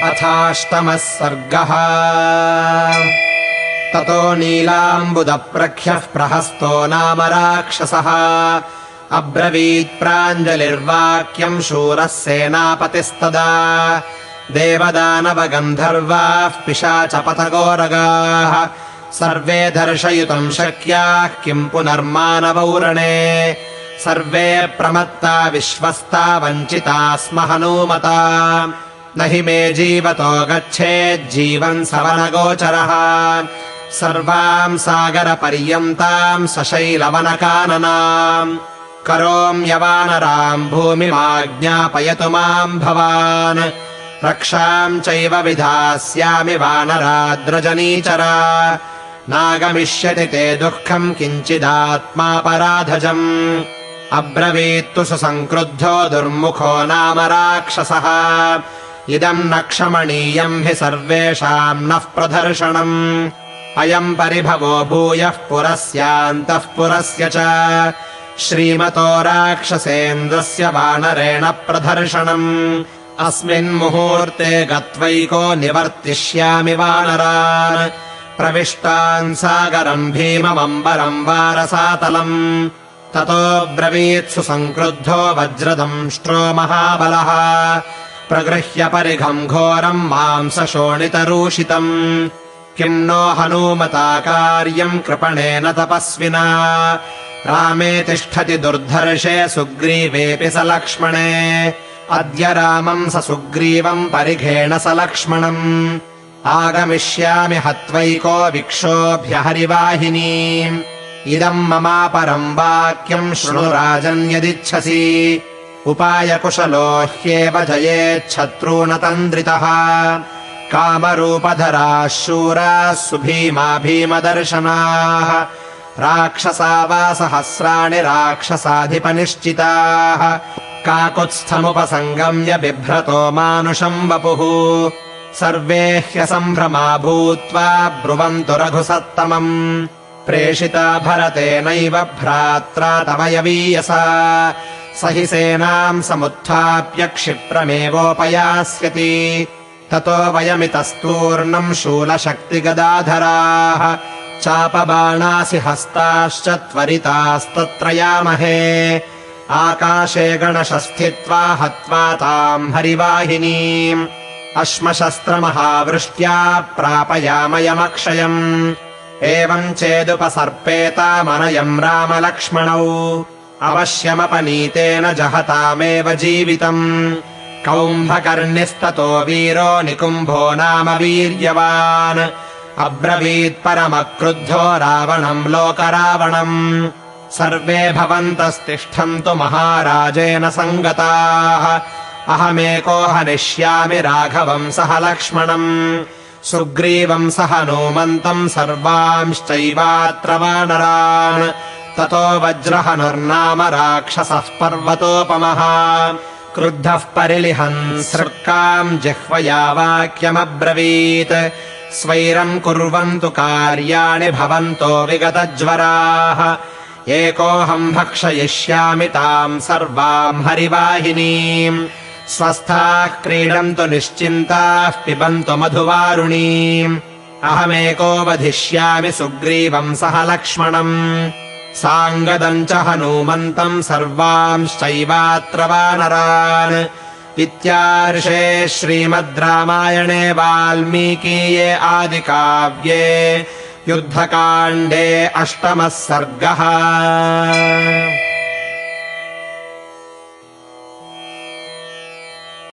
अथाष्टमः सर्गः। ततो नीलाम्बुदप्रख्यः प्रहस्तो नाम राक्षसः अब्रवीत् प्राञ्जलिर्वाक्यम् शूरः सेनापतिस्तदा। देवदानवगन्धर्वाः पिशाचपतगोरगाः सर्वे दर्शयितुम् शक्याः किम् पुनर्मानवौरणे। सर्वे प्रमत्ता विश्वस्ता वञ्चिता स्म हनूमता। न हि मे जीवतो गच्छेज्जीवन् सवनगोचरः। सर्वाम् सागरपर्यन्ताम् सशैलवनकाननाम् करोम्यवानराम् भूमिमाज्ञापयतु माम् भवान्। रक्षाम् चैव विधास्यामि वानराद्रजनीचरा। नागमिष्यति ते दुःखम् किञ्चिदात्मापराधजम्। अब्रवीत्तु सुसङ्क्रुद्धो दुर्मुखो नाम राक्षसः। इदम् न क्षमणीयम् हि सर्वेषाम् नः प्रदर्शनम्। अयम् परिभवो भूयः पुरस्यान्तः पुरस्य च। श्रीमतो राक्षसेन्द्रस्य वानरेण प्रदर्शनम्। अस्मिन् मुहूर्ते गत्वैको निवर्तिष्यामि वानरान्। प्रविष्टान् सागरम् भीममम्बरम् वारसातलम्। ततो ब्रवीत्सु सङ्क्रुद्धो वज्रदंष्ट्रो महाबलः। प्रगृह्य परिघम् घोरम् मांसशोणितरूषितम्। किम् नो हनूमता कार्यम् कृपणेन तपस्विना। रामे तिष्ठति दुर्धर्षे सुग्रीवेऽपि सलक्ष्मणे। अद्य रामम् स सुग्रीवम् परिघेण सलक्ष्मणम्। आगमिष्यामि हत्वैको विक्षोभ्य हरिवाहिनीम्। इदम् ममापरम् वाक्यम् शृणु राजन् यदिच्छसि। उपायकुशलो ह्येव जयेच्छत्रूनतन्द्रितः। कामरूपधराः शूराः सुभीमा भीमदर्शनाः। राक्षसा वा सहस्राणि राक्षसाधिपनिश्चिताः। काकुत्स्थमुपसङ्गम्य बिभ्रतो मानुषम् वपुः। सर्वे ह्यसम्भ्रमा भूत्वा ब्रुवन्तु रघुसत्तमम्। प्रेषिता भरतेनैव भ्रात्रा तव यवीयसा। स हि सेनाम् समुत्थाप्य क्षिप्रमेवोपयास्यति। ततो वयमितस्तूर्णम् शूलशक्तिगदाधराः। चापबाणासि हस्ताश्च त्वरितास्तत्रयामहे। आकाशे गणशस्थित्वा हत्वा ताम् हरिवाहिनीम्। अश्मशस्त्रमहावृष्ट्या प्रापयामयमक्षयम्। एवम् चेदुपसर्पेतामनयम् रामलक्ष्मणौ। अवश्यमपनीतेन जहतामेव जीवितम्। कौम्भकर्णिस्ततो वीरो निकुम्भो नाम वीर्यवान्। अब्रवीत्परमक्रुद्धो रावणम् लोकरावणम्। सर्वे भवन्तस्तिष्ठन्तु महाराजेन सङ्गताः। अहमेको हनिष्यामि राघवम् सह लक्ष्मणम्। सुग्रीवम् सह हनूमन्तम् सर्वांश्चैवात्र वानरान्। ततो वज्रहनुर्नाम राक्षसः पर्वतोपमः। क्रुद्धः परिलिहन् सृक्काम् जिह्वया वाक्यमब्रवीत्। स्वैरम् कुर्वन्तु कार्याणि भवन्तो विगतज्वराः। एकोऽहम् भक्षयिष्यामि ताम् सर्वाम् हरिवाहिनीम्। स्वस्थाः क्रीडन्तु निश्चिन्ताः पिबन्तु मधुवारुणीम्। अहमेको वधिष्यामि सुग्रीवम् सह लक्ष्मणम्। साङ्गदम् च हनूमन्तम् सर्वांश्चैवात्र वानरान्। इत्यार्षे श्रीमद् रामायणे वाल्मीकीये आदिकाव्ये युद्धकाण्डे 8मः सर्गः।